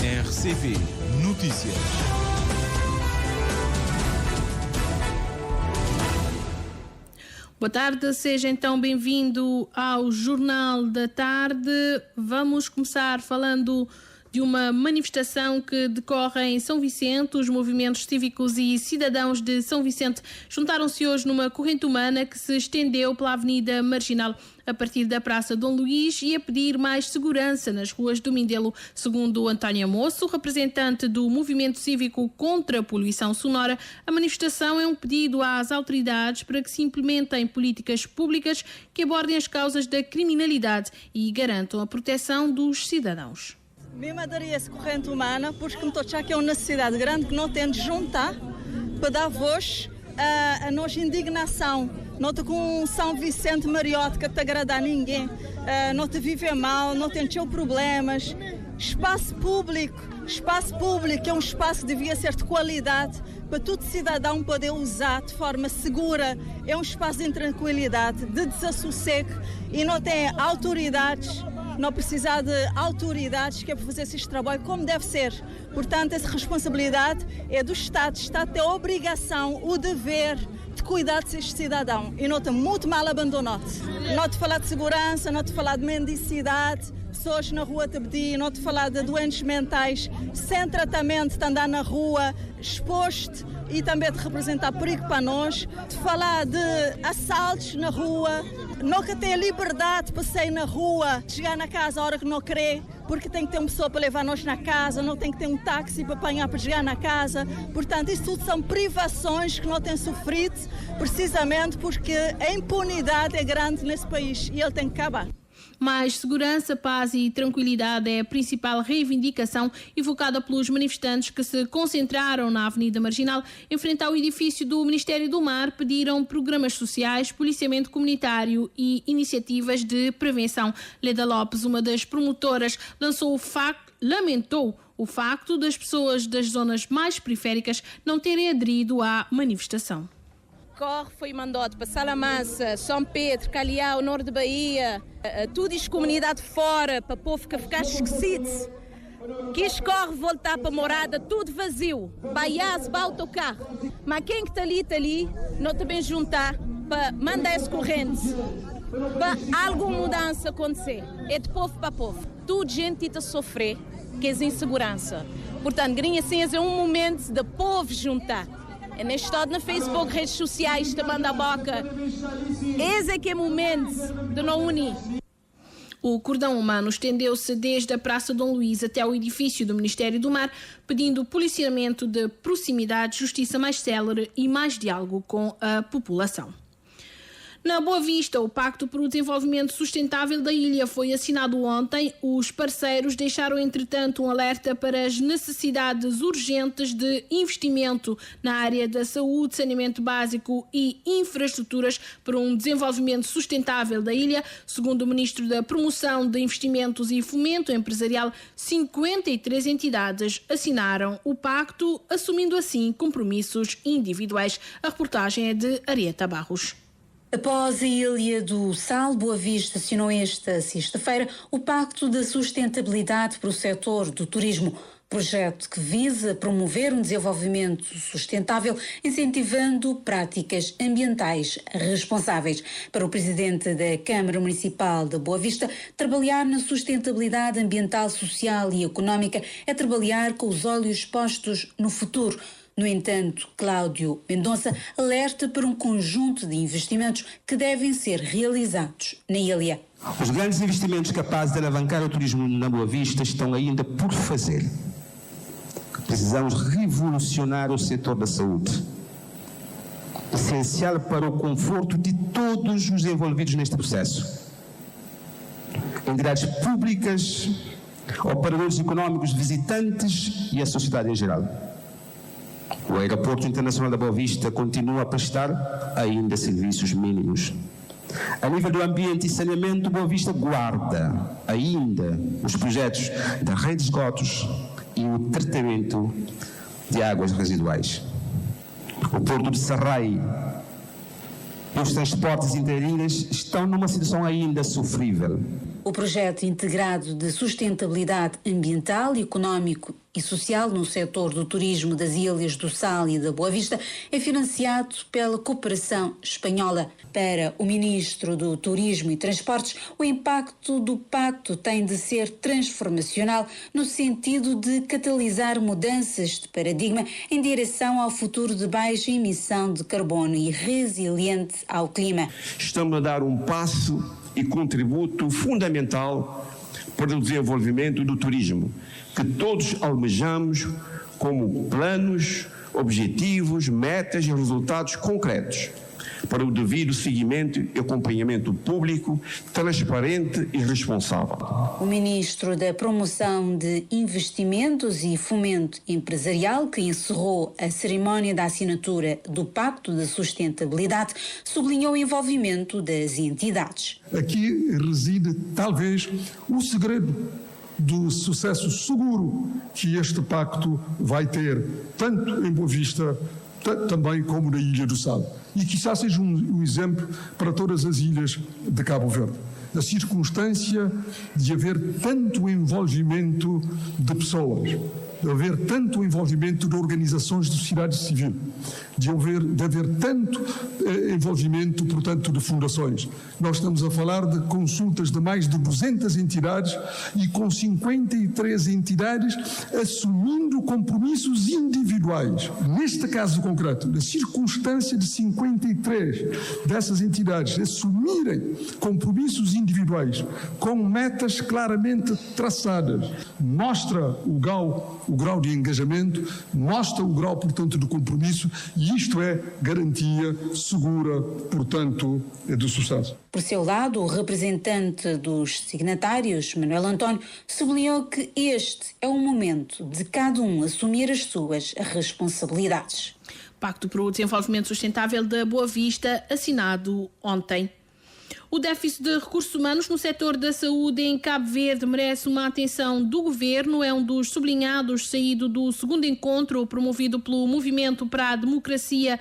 RCP Notícias. Boa tarde, seja então bem-vindo ao Jornal da Tarde. Vamos começar falando de uma manifestação que decorre em São Vicente. Os movimentos cívicos e cidadãos de São Vicente juntaram-se hoje numa corrente humana que se estendeu pela Avenida Marginal a partir da Praça Dom Luís e a pedir mais segurança nas ruas do Mindelo. Segundo António Moço, representante do movimento cívico contra a poluição sonora, a manifestação é um pedido às autoridades para que se implementem políticas públicas que abordem as causas da criminalidade e garantam a proteção dos cidadãos. Mesmo aderi a essa corrente humana porque me estou a achar que é uma necessidade grande que não tem de juntar para dar voz à nossa indignação. Não te com São Vicente Mariote que te agrada a ninguém, não te vive mal, não tem teu problemas. Espaço público é um espaço que devia ser de qualidade para todo cidadão poder usar de forma segura. É um espaço de tranquilidade, de desassossego e não tem autoridades. Não precisar de autoridades que é para fazer esse trabalho como deve ser. Portanto, essa responsabilidade é do Estado. O Estado tem a obrigação, o dever de cuidar desse cidadão. E não está muito mal abandonado. Não te falar de segurança, não te falar de mendicidade, pessoas na rua te pedir, não te falar de doentes mentais, sem tratamento, de andar na rua, exposto e também de representar perigo para nós, de falar de assaltos na rua, nunca tem a liberdade para sair na rua, de chegar na casa a hora que não querer, porque tem que ter uma pessoa para levar nós na casa, não tem que ter um táxi para apanhar para chegar na casa. Portanto, isso tudo são privações que não têm sofrido, precisamente porque a impunidade é grande nesse país e ele tem que acabar. Mais segurança, paz e tranquilidade é a principal reivindicação evocada pelos manifestantes que se concentraram na Avenida Marginal em frente ao edifício do Ministério do Mar. Pediram programas sociais, policiamento comunitário e iniciativas de prevenção. Leda Lopes, uma das promotoras, lamentou o facto das pessoas das zonas mais periféricas não terem aderido à manifestação. Corre foi mandado para Salamanca, São Pedro, Calhau, Norte de Bahia, tudo isso comunidade fora, para o povo que ficar esquecido. Quis corre voltar para a morada, tudo vazio. Baiás, para autocarro. Mas quem que está ali, não também juntar para mandar essa corrente, para alguma mudança acontecer. É de povo para povo. Tudo gente está a sofrer, que é insegurança. Portanto, grinha assim é um momento de povo juntar. É neste estado na Facebook, redes sociais, também da boca. Esse é que é o momento de não unir. O cordão humano estendeu-se desde a Praça Dom Luís até ao edifício do Ministério do Mar, pedindo policiamento de proximidade, justiça mais célere e mais diálogo com a população. Na Boa Vista, o Pacto para o Desenvolvimento Sustentável da ilha foi assinado ontem. Os parceiros deixaram, entretanto, um alerta para as necessidades urgentes de investimento na área da saúde, saneamento básico e infraestruturas para um desenvolvimento sustentável da ilha. Segundo o Ministro da Promoção de Investimentos e Fomento Empresarial, 53 entidades assinaram o pacto, assumindo assim compromissos individuais. A reportagem é de Arieta Barros. Após a Ilha do Sal, Boa Vista assinou esta sexta-feira o Pacto da Sustentabilidade para o setor do turismo, projeto que visa promover um desenvolvimento sustentável, incentivando práticas ambientais responsáveis. Para o presidente da Câmara Municipal de Boa Vista, trabalhar na sustentabilidade ambiental, social e económica é trabalhar com os olhos postos no futuro. No entanto, Cláudio Mendonça alerta para um conjunto de investimentos que devem ser realizados na ilha. Os grandes investimentos capazes de alavancar o turismo na Boa Vista estão ainda por fazer. Precisamos revolucionar o setor da saúde, essencial para o conforto de todos os envolvidos neste processo. Entidades públicas, operadores económicos, visitantes e a sociedade em geral. O Aeroporto Internacional da Boa Vista continua a prestar ainda serviços mínimos. A nível do ambiente e saneamento, Boa Vista guarda ainda os projetos da rede de esgotos e o tratamento de águas residuais. O Porto de Serrai e os transportes interilhas estão numa situação ainda sofrível. O projeto integrado de sustentabilidade ambiental, económico e social no setor do turismo das Ilhas do Sal e da Boa Vista é financiado pela cooperação espanhola. Para o ministro do Turismo e Transportes, o impacto do pacto tem de ser transformacional no sentido de catalisar mudanças de paradigma em direção ao futuro de baixa emissão de carbono e resiliente ao clima. Estamos a dar um passo e contributo fundamental para o desenvolvimento do turismo, que todos almejamos como planos, objetivos, metas e resultados concretos, para o devido seguimento e acompanhamento público, transparente e responsável. O ministro da Promoção de Investimentos e Fomento Empresarial, que encerrou a cerimónia da assinatura do Pacto de Sustentabilidade, sublinhou o envolvimento das entidades. Aqui reside, talvez, o segredo do sucesso seguro que este pacto vai ter, tanto em Boa Vista, também como na Ilha do Sal. E quizá seja um exemplo para todas as ilhas de Cabo Verde. A circunstância de haver tanto envolvimento de pessoas, de haver tanto envolvimento de organizações de sociedade civil, de haver tanto envolvimento, portanto, de fundações. Nós estamos a falar de consultas de mais de 200 entidades e com 53 entidades assumindo compromissos individuais. Neste caso concreto, na circunstância de 53 dessas entidades assumirem compromissos individuais com metas claramente traçadas, mostra o grau de engajamento, mostra o grau, portanto, de compromisso, e isto é garantia segura, portanto, do sucesso. Por seu lado, o representante dos signatários, Manuel António, sublinhou que este é o momento de cada um assumir as suas responsabilidades. Pacto para o Desenvolvimento Sustentável da Boa Vista, assinado ontem. O déficit de recursos humanos no setor da saúde em Cabo Verde merece uma atenção do governo. É um dos sublinhados saído do segundo encontro promovido pelo Movimento para a Democracia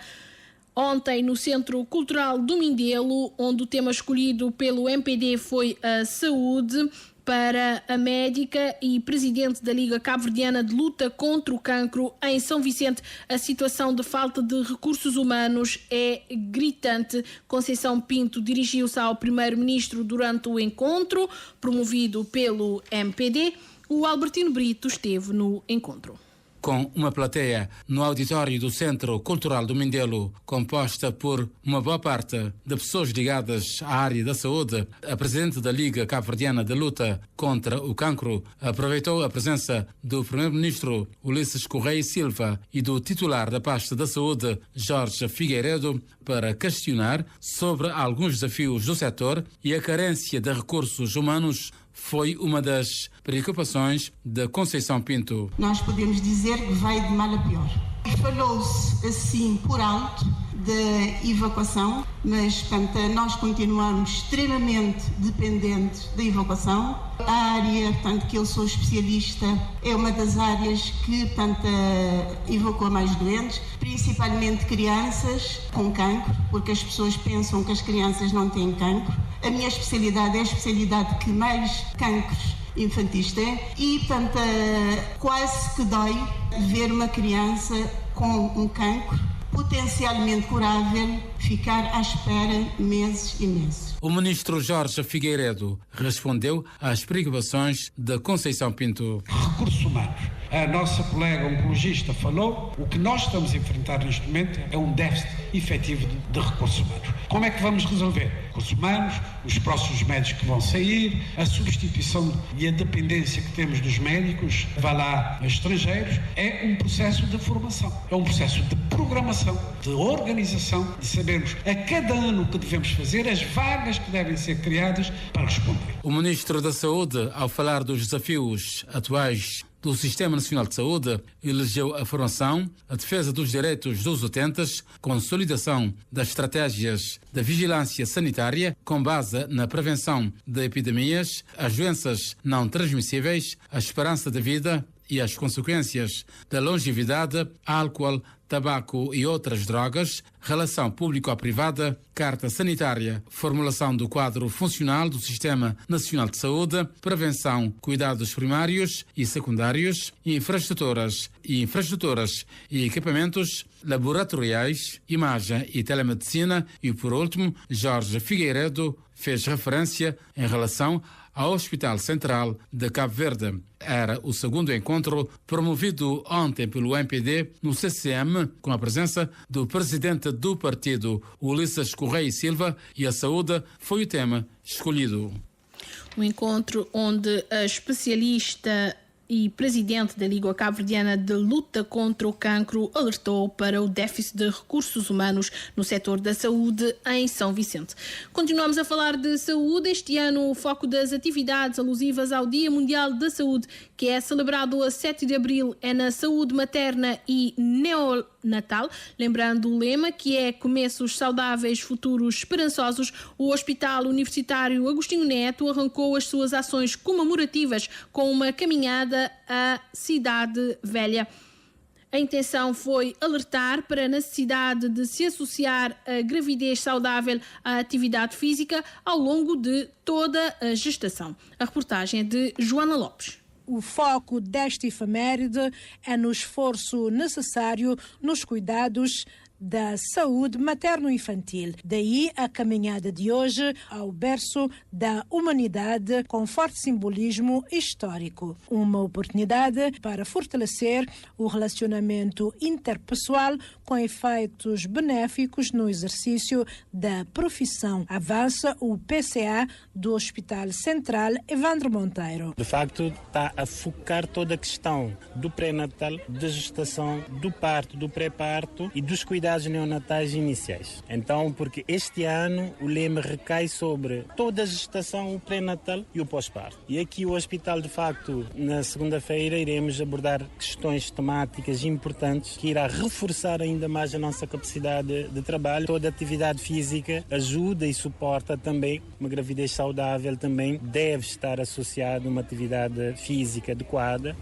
ontem no Centro Cultural do Mindelo, onde o tema escolhido pelo MPD foi a saúde. Para a médica e presidente da Liga Cabo-Verdiana de Luta contra o Cancro em São Vicente, a situação de falta de recursos humanos é gritante. Conceição Pinto dirigiu-se ao primeiro-ministro durante o encontro, promovido pelo MPD. O Albertino Brito esteve no encontro. Com uma plateia no auditório do Centro Cultural do Mindelo, composta por uma boa parte de pessoas ligadas à área da saúde, a presidente da Liga Cabo-Verdiana de Luta contra o Cancro aproveitou a presença do primeiro-ministro Ulisses Correia Silva e do titular da pasta da saúde, Jorge Figueiredo, para questionar sobre alguns desafios do setor, e a carência de recursos humanos foi uma das preocupações da Conceição Pinto. Nós podemos dizer que vai de mal a pior. Falou-se assim por alto de evacuação, mas portanto, nós continuamos extremamente dependentes da evacuação. A área, portanto, que eu sou especialista, é uma das áreas que, portanto, evacua mais doentes, principalmente crianças com cancro, porque as pessoas pensam que as crianças não têm cancro. A minha especialidade é a especialidade que mais cancros infantis tem e, portanto, quase que dói ver uma criança com um cancro potencialmente curável ficar à espera meses e meses. O ministro Jorge Figueiredo respondeu às preocupações da Conceição Pinto. Recursos humanos. A nossa colega oncologista falou, o que nós estamos a enfrentar neste momento é um déficit efetivo de recursos humanos. Como é que vamos resolver? Recursos humanos, os próximos médicos que vão sair, a substituição e a dependência que temos dos médicos, vá lá, estrangeiros, é um processo de formação, é um processo de programação, de organização, de sabermos a cada ano o que devemos fazer, as vagas que devem ser criadas para responder. O ministro da Saúde, ao falar dos desafios atuais do Sistema Nacional de Saúde, elegeu a formação, a defesa dos direitos dos utentes, consolidação das estratégias da vigilância sanitária com base na prevenção de epidemias, as doenças não transmissíveis, a esperança de vida e as consequências da longevidade, ao qual tabaco e outras drogas, relação público-privada, carta sanitária, formulação do quadro funcional do Sistema Nacional de Saúde, prevenção, cuidados primários e secundários, infraestruturas e equipamentos, laboratoriais, imagem e telemedicina e, por último, Jorge Figueiredo fez referência em relação ao Hospital Central de Cabo Verde. Era o segundo encontro promovido ontem pelo MPD no CCM, com a presença do presidente do partido, Ulisses Correia Silva, e a saúde foi o tema escolhido. Um encontro onde a especialista e presidente da Liga Cabo-Verdiana de Luta contra o Cancro alertou para o déficit de recursos humanos no setor da saúde em São Vicente. Continuamos a falar de saúde. Este ano o foco das atividades alusivas ao Dia Mundial da Saúde, que é celebrado a 7 de abril, é na saúde materna e neonatal. Lembrando o lema, que é Começos Saudáveis, Futuros Esperançosos, o Hospital Universitário Agostinho Neto arrancou as suas ações comemorativas com uma caminhada à Cidade Velha. A intenção foi alertar para a necessidade de se associar a gravidez saudável à atividade física ao longo de toda a gestação. A reportagem é de Joana Lopes. O foco desta efeméride é no esforço necessário nos cuidados da saúde materno-infantil. Daí a caminhada de hoje ao berço da humanidade com forte simbolismo histórico. Uma oportunidade para fortalecer o relacionamento interpessoal com efeitos benéficos no exercício da profissão. Avança o PCA do Hospital Central Evandro Monteiro. De facto, está a focar toda a questão do pré-natal, da gestação, do parto, do pré-parto e dos cuidados neonatais iniciais. Então, porque este ano o lema recai sobre toda a gestação, o pré-natal e o pós-parto. E aqui o hospital, de facto, na segunda-feira iremos abordar questões temáticas importantes que irá reforçar ainda mais a nossa capacidade de trabalho. Toda a atividade física ajuda e suporta também uma gravidez saudável, também deve estar associada a uma atividade física adequada,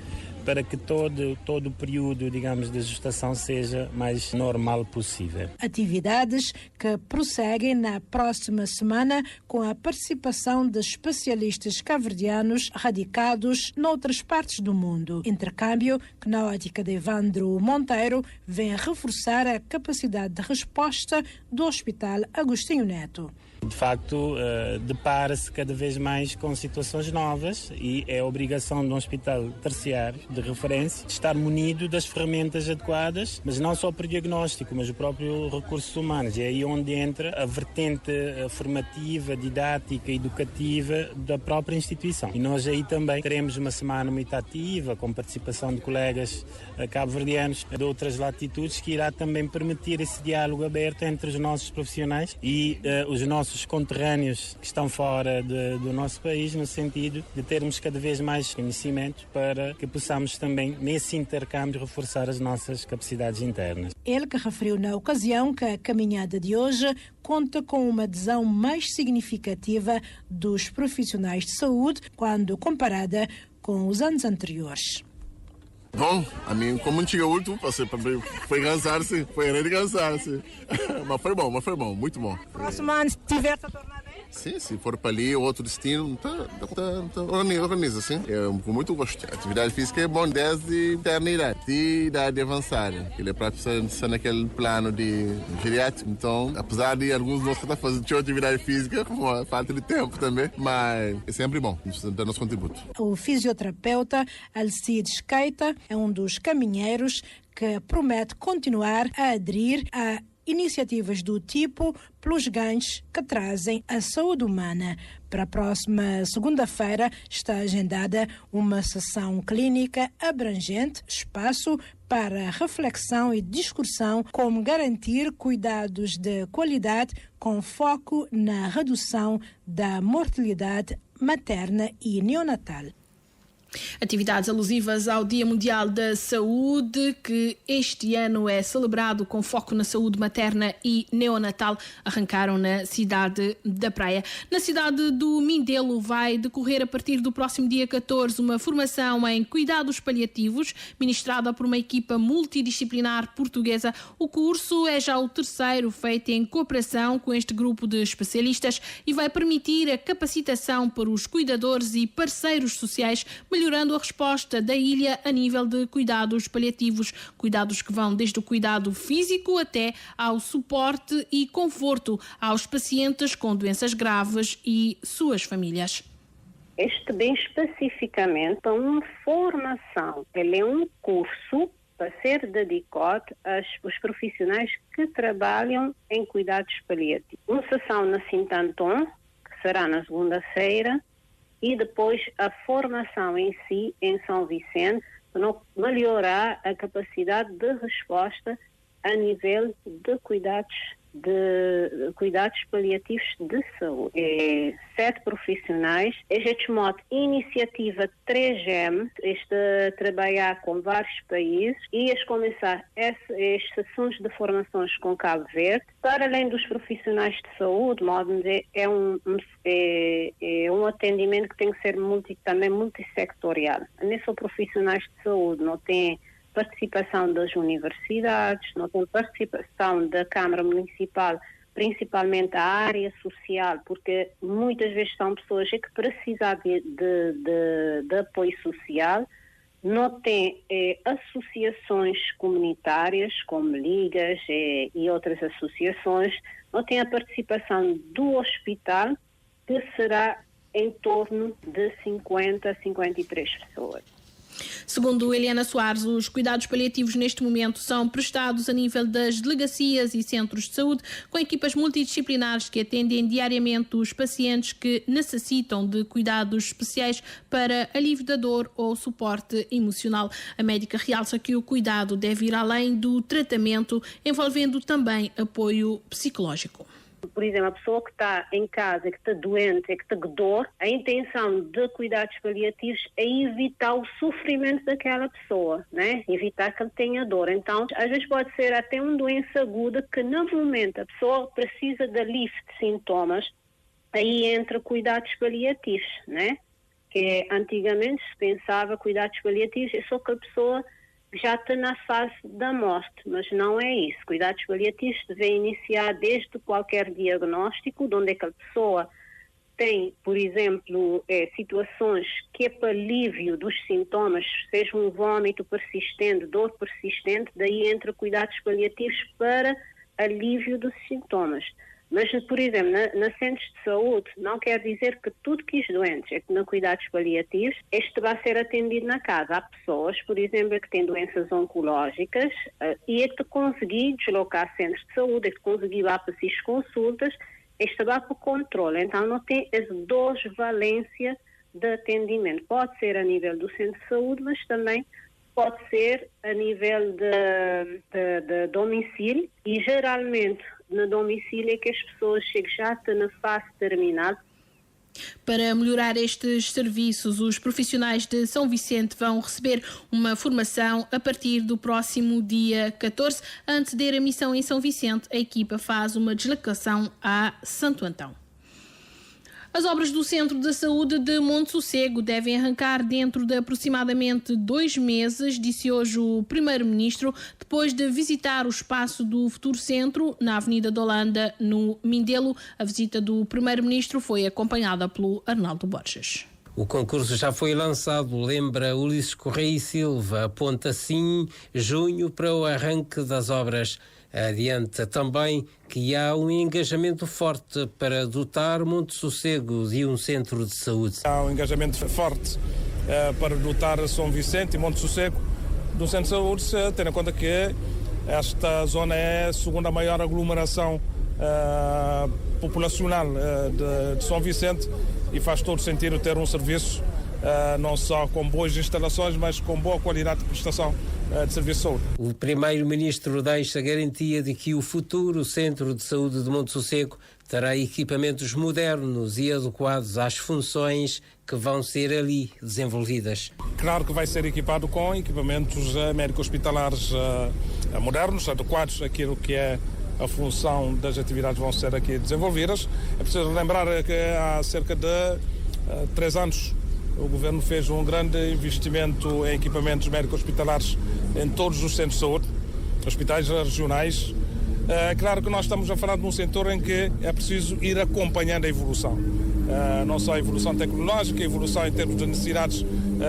para que todo o período, digamos, de gestação seja mais normal possível. Atividades que prosseguem na próxima semana com a participação de especialistas cabo-verdianos radicados noutras partes do mundo. Intercâmbio que, na ótica de Evandro Monteiro, vem reforçar a capacidade de resposta do Hospital Agostinho Neto. De facto, depara-se cada vez mais com situações novas e é a obrigação de um hospital terciário de referência estar munido das ferramentas adequadas, mas não só para o diagnóstico, mas o próprio recursos humanos. É aí onde entra a vertente formativa, didática, educativa da própria instituição. E nós aí também teremos uma semana muito ativa, com participação de colegas cabo-verdianos de outras latitudes, que irá também permitir esse diálogo aberto entre os nossos profissionais e os nossos conterrâneos que estão fora do nosso país, no sentido de termos cada vez mais conhecimento para que possamos também, nesse intercâmbio, reforçar as nossas capacidades internas. Ele que referiu na ocasião que a caminhada de hoje conta com uma adesão mais significativa dos profissionais de saúde quando comparada com os anos anteriores. Bom, a mim, como não tinha último, foi cansar-se, foi cansar-se. Mas foi bom, muito bom. Próximo ano, se tiver a tornar bem? Sim, se for para ali, outro destino, organiza, sim. Com muito gosto. A atividade física é bom desde eternidade, de idade avançada. Ele é para estar naquele plano de geriátrico. Então, apesar de alguns não estar fazendo atividade física, com a falta de tempo também, mas é sempre bom, dar nosso contributo. O fisioterapeuta Alcides Keita é um dos caminheiros que promete continuar a aderir a iniciativas do tipo pelos ganhos que trazem a saúde humana. Para a próxima segunda-feira está agendada uma sessão clínica abrangente, espaço para reflexão e discussão como garantir cuidados de qualidade com foco na redução da mortalidade materna e neonatal. Atividades alusivas ao Dia Mundial da Saúde, que este ano é celebrado com foco na saúde materna e neonatal, arrancaram na cidade da Praia. Na cidade do Mindelo vai decorrer a partir do próximo dia 14 uma formação em cuidados paliativos, ministrada por uma equipa multidisciplinar portuguesa. O curso é já o terceiro feito em cooperação com este grupo de especialistas e vai permitir a capacitação para os cuidadores e parceiros sociais, melhorando a resposta da ilha a nível de cuidados paliativos, cuidados que vão desde o cuidado físico até ao suporte e conforto aos pacientes com doenças graves e suas famílias. Este bem especificamente é uma formação, ele é um curso para ser dedicado aos profissionais que trabalham em cuidados paliativos. Uma sessão na Sint-Anton, que será na segunda-feira, e depois a formação em si, em São Vicente, para melhorar a capacidade de resposta a nível de cuidados paliativos de saúde. 7 profissionais. Este modo, iniciativa 3M, trabalhar com vários países e começar as sessões de formações com Cabo Verde. Para além dos profissionais de saúde, modo dizer, é um atendimento que tem que ser também multissectorial. Não são profissionais de saúde, não tem participação das universidades, não tem participação da Câmara Municipal, principalmente a área social, porque muitas vezes são pessoas que precisam de apoio social, não tem associações comunitárias, como ligas e outras associações, não tem a participação do hospital, que será em torno de 50 a 53 pessoas. Segundo Eliana Soares, os cuidados paliativos neste momento são prestados a nível das delegacias e centros de saúde, com equipas multidisciplinares que atendem diariamente os pacientes que necessitam de cuidados especiais para alívio da dor ou suporte emocional. A médica realça que o cuidado deve ir além do tratamento, envolvendo também apoio psicológico. Por exemplo, a pessoa que está em casa, que está doente, que está com dor, a intenção de cuidados paliativos é evitar o sofrimento daquela pessoa, né? Evitar que ele tenha dor. Então, às vezes pode ser até uma doença aguda que, no momento, a pessoa precisa de alívio de sintomas, aí entra cuidados paliativos, né? Que antigamente se pensava cuidados paliativos é só que a pessoa já está na fase da morte, mas não é isso. Cuidados paliativos devem iniciar desde qualquer diagnóstico, onde é que a pessoa tem, por exemplo, situações que é para alívio dos sintomas, seja um vômito persistente, dor persistente, daí entra cuidados paliativos para alívio dos sintomas. Mas, por exemplo, na centros de saúde, não quer dizer que tudo que os doentes é que na cuidados paliativos, este vai ser atendido na casa. Há pessoas, por exemplo, que têm doenças oncológicas e é que conseguir deslocar a centros de saúde, é que conseguir ir lá para essas consultas, este vai para o controle. Então, não tem as duas valências de atendimento. Pode ser a nível do centro de saúde, mas também pode ser a nível de domicílio e, geralmente, no domicílio é que as pessoas chegam já na fase terminal. Para melhorar estes serviços, os profissionais de São Vicente vão receber uma formação a partir do próximo dia 14. Antes de ir à missão em São Vicente, a equipa faz uma deslocação a Santo Antão. As obras do Centro de Saúde de Monte Sossego devem arrancar dentro de aproximadamente 2 meses, disse hoje o Primeiro-Ministro, depois de visitar o espaço do futuro centro na Avenida da Holanda, no Mindelo. A visita do Primeiro-Ministro foi acompanhada pelo Arnaldo Borges. O concurso já foi lançado, lembra Ulisses Correia e Silva, aponta assim junho para o arranque das obras. Adianta também que há um engajamento forte para dotar Monte Sossego de um centro de saúde. Há um engajamento forte para dotar São Vicente e Monte Sossego de um centro de saúde, tendo em conta que esta zona é a segunda maior aglomeração populacional de São Vicente e faz todo sentido ter um serviço não só com boas instalações, mas com boa qualidade de prestação de serviço de saúde. O Primeiro-Ministro deixa a garantia de que o futuro Centro de Saúde de Monte Sossego terá equipamentos modernos e adequados às funções que vão ser ali desenvolvidas. Claro que vai ser equipado com equipamentos médico-hospitalares modernos, adequados àquilo que é a função das atividades que vão ser aqui desenvolvidas. É preciso lembrar que há cerca de 3 anos o Governo fez um grande investimento em equipamentos médico-hospitalares em todos os centros de saúde, hospitais regionais. É claro que nós estamos a falar de um setor em que é preciso ir acompanhando a evolução. Não só a evolução tecnológica, a evolução em termos de necessidades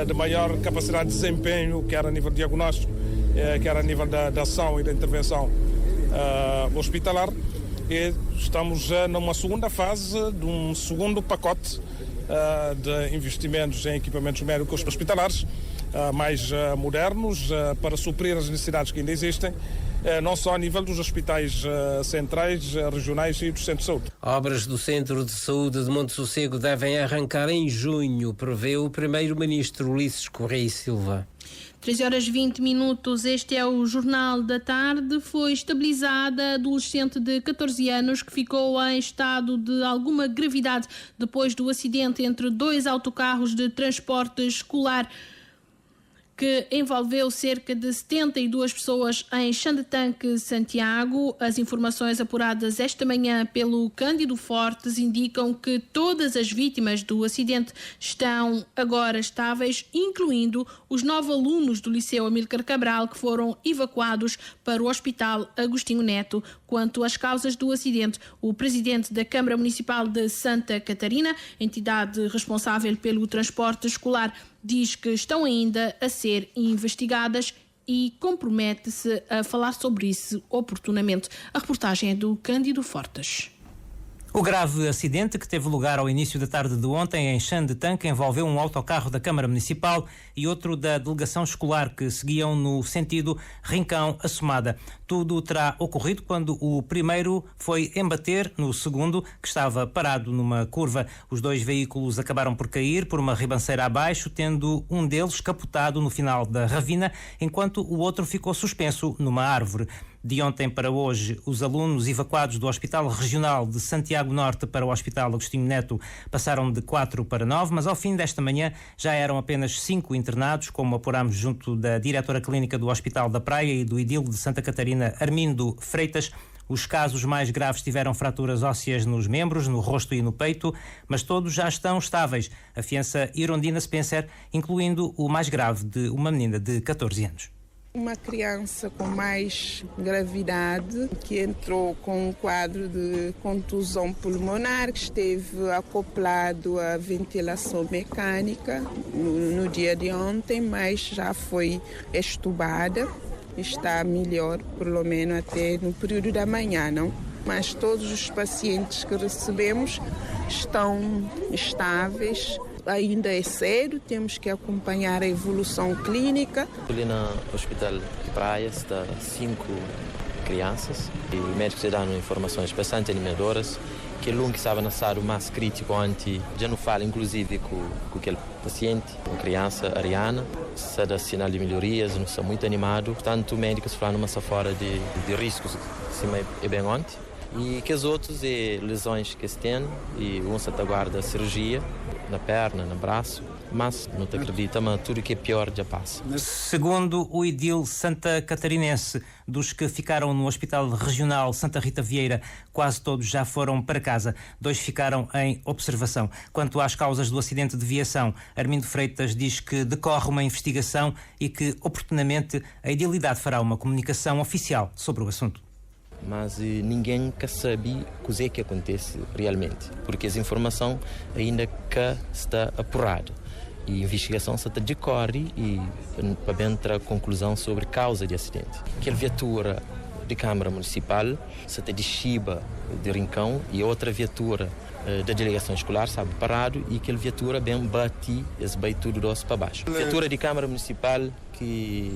de maior capacidade de desempenho, quer a nível de diagnóstico, quer a nível da ação e da intervenção hospitalar. E estamos numa segunda fase de um segundo pacote de investimentos em equipamentos médicos hospitalares mais modernos para suprir as necessidades que ainda existem, não só a nível dos hospitais centrais, regionais e dos centros de saúde. Obras do Centro de Saúde de Monte Sossego devem arrancar em junho, prevê o Primeiro-Ministro Ulisses Correia e Silva. 13h20, este é o Jornal da Tarde. Foi estabilizada a adolescente de 14 anos que ficou em estado de alguma gravidade depois do acidente entre 2 autocarros de transporte escolar que envolveu cerca de 72 pessoas em Xandetanque, Santiago. As informações apuradas esta manhã pelo Cândido Fortes indicam que todas as vítimas do acidente estão agora estáveis, incluindo os 9 alunos do Liceu Amílcar Cabral que foram evacuados para o Hospital Agostinho Neto. Quanto às causas do acidente, o presidente da Câmara Municipal de Santa Catarina, entidade responsável pelo transporte escolar, diz que estão ainda a ser investigadas e compromete-se a falar sobre isso oportunamente. A reportagem é do Cândido Fortes. O grave acidente que teve lugar ao início da tarde de ontem em Xandetanque envolveu um autocarro da Câmara Municipal e outro da delegação escolar que seguiam no sentido Rincão-Assomada. Tudo terá ocorrido quando o primeiro foi embater no segundo, que estava parado numa curva. Os 2 veículos acabaram por cair por uma ribanceira abaixo, tendo um deles capotado no final da ravina, enquanto o outro ficou suspenso numa árvore. De ontem para hoje, os alunos evacuados do Hospital Regional de Santiago Norte para o Hospital Agostinho Neto passaram de 4 para 9, mas ao fim desta manhã já eram apenas 5 internados, como apurámos junto da diretora clínica do Hospital da Praia e do edil de Santa Catarina, Armindo Freitas. Os casos mais graves tiveram fraturas ósseas nos membros, no rosto e no peito, mas todos já estão estáveis, afiança Irondina Spencer, incluindo o mais grave de uma menina de 14 anos. Uma criança com mais gravidade que entrou com um quadro de contusão pulmonar, que esteve acoplado à ventilação mecânica no dia de ontem, mas já foi extubada, está melhor, pelo menos até no período da manhã, não? Mas todos os pacientes que recebemos estão estáveis. Ainda é cedo, temos que acompanhar a evolução clínica. Ali no Hospital de Praia está 5 crianças e os médicos dão informações bastante animadoras, que o que estava nascido mais crítico antes, já não fala inclusive com aquele paciente, uma criança, Ariana, está dando sinal de melhorias, não está muito animado, portanto os médicos falam numa fora de riscos, acima é bem ontem. E que os outros é lesões que se têm e um se aguarda a cirurgia na perna, no braço, mas não te acredita, mas tudo que é pior já passa. Segundo o edil santa catarinense, dos que ficaram no Hospital Regional Santa Rita Vieira, quase todos já foram para casa. 2 ficaram em observação. Quanto às causas do acidente de viação, Armindo Freitas diz que decorre uma investigação e que, oportunamente, a edilidade fará uma comunicação oficial sobre o assunto. Mas ninguém quer saber o que é que acontece realmente, porque essa informação ainda que está apurada. E a investigação está decorre e para bem ter a conclusão sobre a causa do acidente. Aquela viatura de Câmara Municipal está de Chiba, de Rincão, e outra viatura da delegação escolar, sabe, parado, e aquela viatura bem bate, esse bate tudo doce para baixo. A viatura de Câmara Municipal que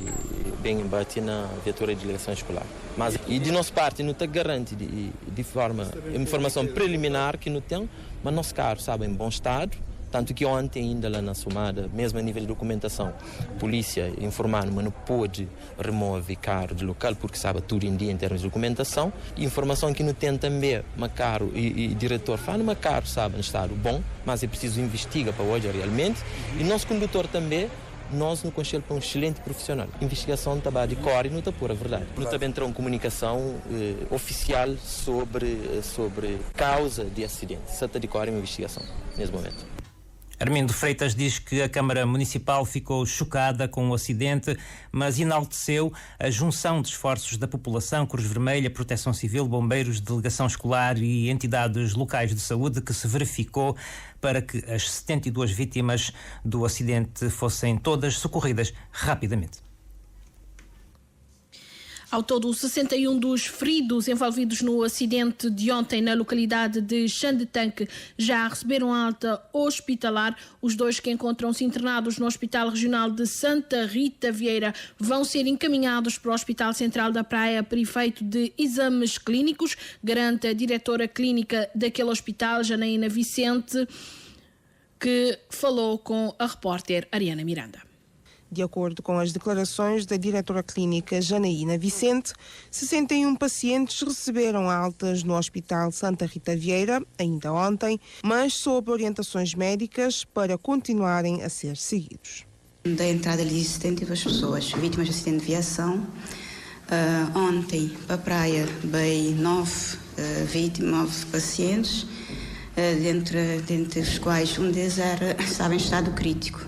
bem bate na viatura de delegação escolar. Mas e de nossa parte não está garante de forma informação preliminar que não tem, mas nosso carro, sabe, em bom estado, Tanto que ontem, ainda lá na Somada, mesmo a nível de documentação, a polícia informando, mas não pôde remover carro de local porque sabe tudo em dia em termos de documentação. Informação que não tem também, Macaro e diretor fala, Macaro sabe no estado bom, mas é preciso investigar para hoje realmente. E nosso condutor também, nós no Conselho para um excelente profissional. Investigação está de cor e não está pura verdade. Não também entrou em comunicação oficial sobre causa de acidente. Só está de cor em investigação nesse momento. Armindo Freitas diz que a Câmara Municipal ficou chocada com o acidente, mas enalteceu a junção de esforços da população, Cruz Vermelha, Proteção Civil, Bombeiros, Delegação Escolar e entidades locais de saúde que se verificou para que as 72 vítimas do acidente fossem todas socorridas rapidamente. Ao todo, 61 dos feridos envolvidos no acidente de ontem na localidade de Xandetanque já receberam alta hospitalar. Os 2 que encontram-se internados no Hospital Regional de Santa Rita Vieira vão ser encaminhados para o Hospital Central da Praia para efeito de exames clínicos, garante a diretora clínica daquele hospital, Janaína Vicente, que falou com a repórter Ariana Miranda. De acordo com as declarações da diretora clínica Janaína Vicente, 61 pacientes receberam altas no Hospital Santa Rita Vieira, ainda ontem, mas sob orientações médicas para continuarem a ser seguidos. Da entrada ali, 72 pessoas vítimas de acidente de viação. Ontem, para a praia, veio 9 pacientes, dentre os quais um deles estava em estado crítico,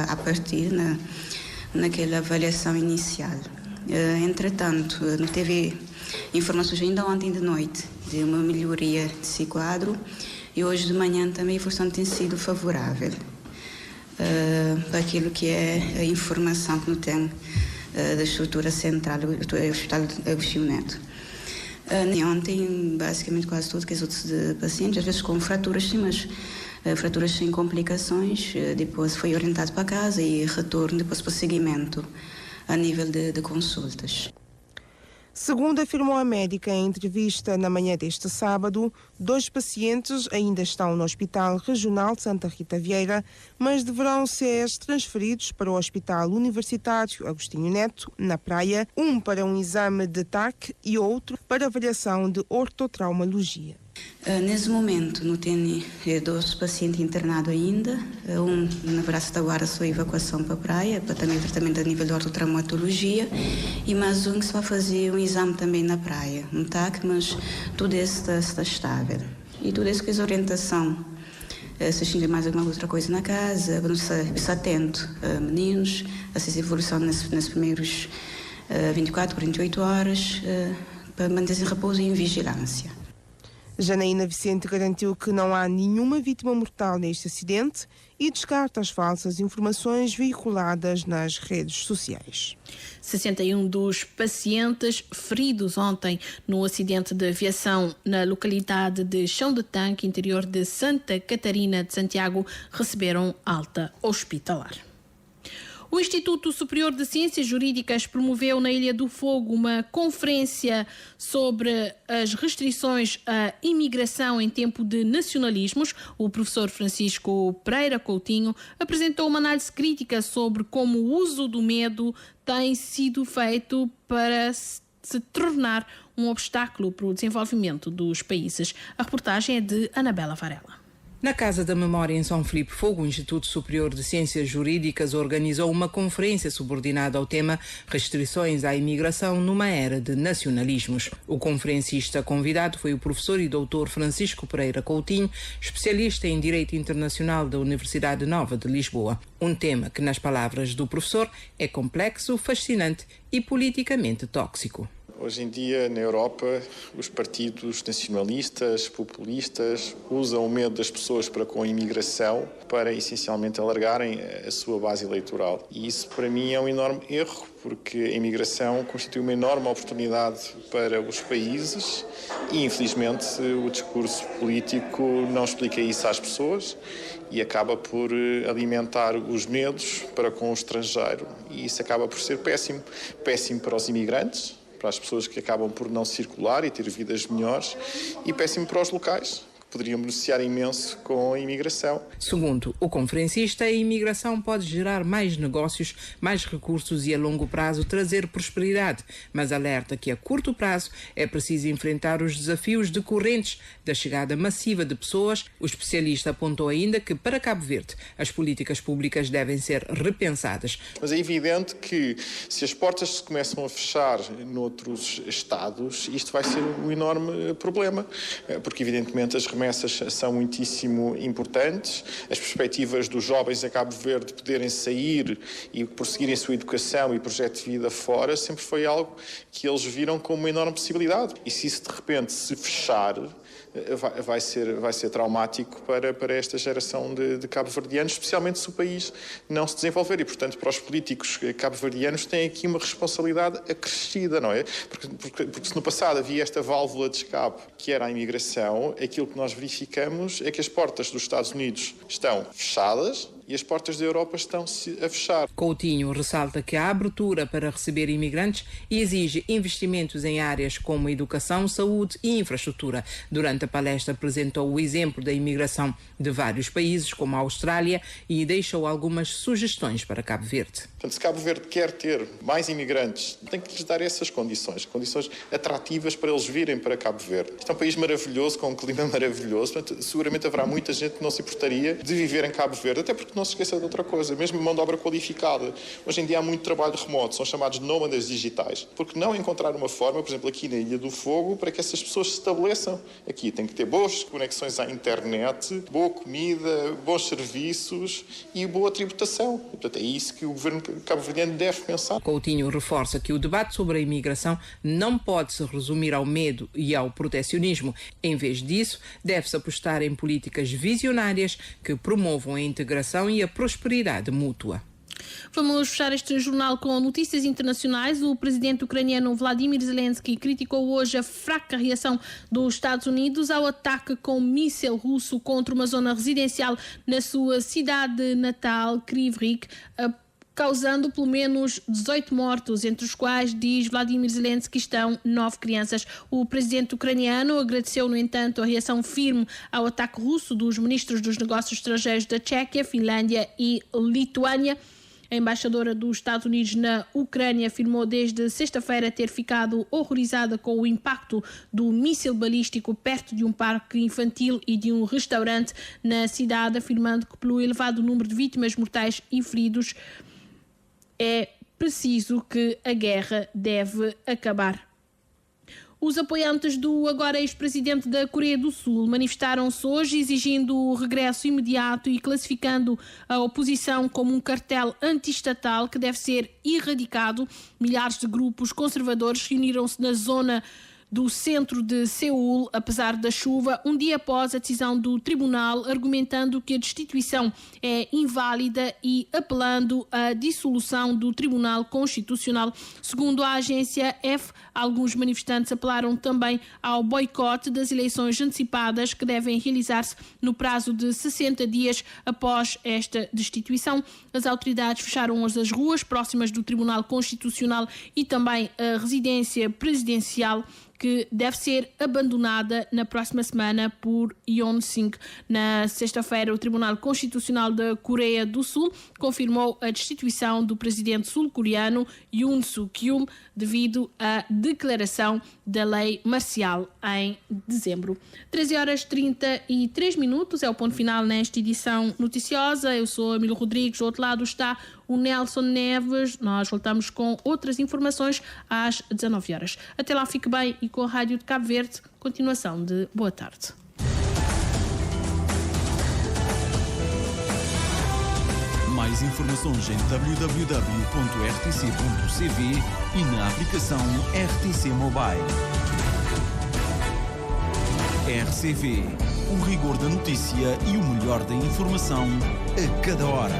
a partir naquela avaliação inicial. Entretanto, não teve informações ainda ontem de noite de uma melhoria desse quadro e hoje de manhã também a evolução tem sido favorável para aquilo que é a informação que não tem da estrutura central do Hospital Agostinho Neto. Ontem, basicamente quase todos os outros pacientes, às vezes com fraturas, sim, mas fraturas sem complicações, depois foi orientado para casa e retorno depois para seguimento a nível de consultas. Segundo afirmou a médica em entrevista na manhã deste sábado, 2 pacientes ainda estão no Hospital Regional de Santa Rita Vieira, mas deverão ser transferidos para o Hospital Universitário Agostinho Neto, na Praia, um para um exame de TAC e outro para avaliação de ortotraumologia. Nesse momento, não tem 2 pacientes internados ainda, um na Braça da Guarda, sua evacuação para a praia, para também tratamento a nível de ortotraumatologia, e mais um que se vai fazer um exame também na praia, um TAC, mas tudo isso está estável. E tudo isso que é orientação, se xinga mais alguma outra coisa na casa, vamos estar atento, meninos, essa evolução nesses primeiros 24, 48 horas, para manter-se em repouso e em vigilância. Janaína Vicente garantiu que não há nenhuma vítima mortal neste acidente e descarta as falsas informações veiculadas nas redes sociais. 61 dos pacientes feridos ontem no acidente de aviação na localidade de Chão de Tanque, interior de Santa Catarina de Santiago, receberam alta hospitalar. O Instituto Superior de Ciências Jurídicas promoveu na Ilha do Fogo uma conferência sobre as restrições à imigração em tempo de nacionalismos. O professor Francisco Pereira Coutinho apresentou uma análise crítica sobre como o uso do medo tem sido feito para se tornar um obstáculo para o desenvolvimento dos países. A reportagem é de Anabela Varela. Na Casa da Memória em São Filipe Fogo, o Instituto Superior de Ciências Jurídicas organizou uma conferência subordinada ao tema Restrições à Imigração numa Era de Nacionalismos. O conferencista convidado foi o professor e doutor Francisco Pereira Coutinho, especialista em Direito Internacional da Universidade Nova de Lisboa. Um tema que, nas palavras do professor, é complexo, fascinante e politicamente tóxico. Hoje em dia, na Europa, os partidos nacionalistas, populistas, usam o medo das pessoas para com a imigração para, essencialmente, alargarem a sua base eleitoral. E isso, para mim, é um enorme erro, porque a imigração constitui uma enorme oportunidade para os países e, infelizmente, o discurso político não explica isso às pessoas e acaba por alimentar os medos para com o estrangeiro. E isso acaba por ser péssimo. Péssimo para os imigrantes, para as pessoas que acabam por não circular e ter vidas melhores, e péssimo para os locais, que poderiam beneficiar imenso com a imigração. Segundo o conferencista, a imigração pode gerar mais negócios, mais recursos e a longo prazo trazer prosperidade, mas alerta que a curto prazo é preciso enfrentar os desafios decorrentes da chegada massiva de pessoas. O especialista apontou ainda que para Cabo Verde as políticas públicas devem ser repensadas. Mas é evidente que se as portas se começam a fechar noutros estados, isto vai ser um enorme problema, porque evidentemente as remessas são muitíssimo importantes, as perspectivas dos jovens em Cabo Verde poderem sair e prosseguirem a sua educação e projeto de vida fora sempre foi algo que eles viram como uma enorme possibilidade. E se isso de repente se fechar, vai ser traumático para esta geração de cabo-verdianos, especialmente se o país não se desenvolver. E, portanto, para os políticos cabo-verdianos têm aqui uma responsabilidade acrescida, não é? Porque se no passado havia esta válvula de escape, que era a imigração, aquilo que nós verificamos é que as portas dos Estados Unidos estão fechadas e as portas da Europa estão-se a fechar. Coutinho ressalta que a abertura para receber imigrantes exige investimentos em áreas como educação, saúde e infraestrutura. Durante a palestra apresentou o exemplo da imigração de vários países, como a Austrália, e deixou algumas sugestões para Cabo Verde. Portanto, se Cabo Verde quer ter mais imigrantes, tem que lhes dar essas condições atrativas para eles virem para Cabo Verde. Isto é um país maravilhoso, com um clima maravilhoso, portanto, seguramente haverá muita gente que não se importaria de viver em Cabo Verde, até porque não se esqueça de outra coisa, mesmo mão de obra qualificada. Hoje em dia há muito trabalho remoto, são chamados nómadas digitais. Porque não encontrar uma forma, por exemplo, aqui na Ilha do Fogo, para que essas pessoas se estabeleçam aqui? Tem que ter boas conexões à internet, boa comida, bons serviços e boa tributação. E, portanto, é isso que o governo cabo-verdiano deve pensar. Coutinho reforça que o debate sobre a imigração não pode se resumir ao medo e ao protecionismo. Em vez disso, deve-se apostar em políticas visionárias que promovam a integração e a prosperidade mútua. Vamos fechar este jornal com notícias internacionais. O presidente ucraniano Vladimir Zelensky criticou hoje a fraca reação dos Estados Unidos ao ataque com míssil russo contra uma zona residencial na sua cidade natal, Kryvyi, causando pelo menos 18 mortos, entre os quais, diz Vladimir Zelensky, estão 9 crianças. O presidente ucraniano agradeceu, no entanto, a reação firme ao ataque russo dos ministros dos negócios estrangeiros da Tchequia, Finlândia e Lituânia. A embaixadora dos Estados Unidos na Ucrânia afirmou desde sexta-feira ter ficado horrorizada com o impacto do míssil balístico perto de um parque infantil e de um restaurante na cidade, afirmando que pelo elevado número de vítimas mortais e feridos é preciso que a guerra deve acabar. Os apoiantes do agora ex-presidente da Coreia do Sul manifestaram-se hoje exigindo o regresso imediato e classificando a oposição como um cartel anti-estatal que deve ser erradicado. Milhares de grupos conservadores reuniram-se na zona do centro de Seul, apesar da chuva, um dia após a decisão do tribunal, argumentando que a destituição é inválida e apelando à dissolução do Tribunal Constitucional. Segundo a agência F, alguns manifestantes apelaram também ao boicote das eleições antecipadas que devem realizar-se no prazo de 60 dias após esta destituição. As autoridades fecharam hoje as ruas próximas do Tribunal Constitucional e também a residência presidencial, que deve ser abandonada na próxima semana por Yoon Suk. Na sexta-feira, o Tribunal Constitucional da Coreia do Sul confirmou a destituição do presidente sul-coreano Yoon Suk-yeol devido à declaração da lei marcial em dezembro. 13h33 é o ponto final nesta edição noticiosa. Eu sou Emílio Rodrigues, do outro lado está o Nelson Neves. Nós voltamos com outras informações às 19h. Até lá, fique bem e com a Rádio de Cabo Verde, continuação de boa tarde. Mais informações em www.rtc.cv e na aplicação RTC Mobile. RCV, o rigor da notícia e o melhor da informação a cada hora.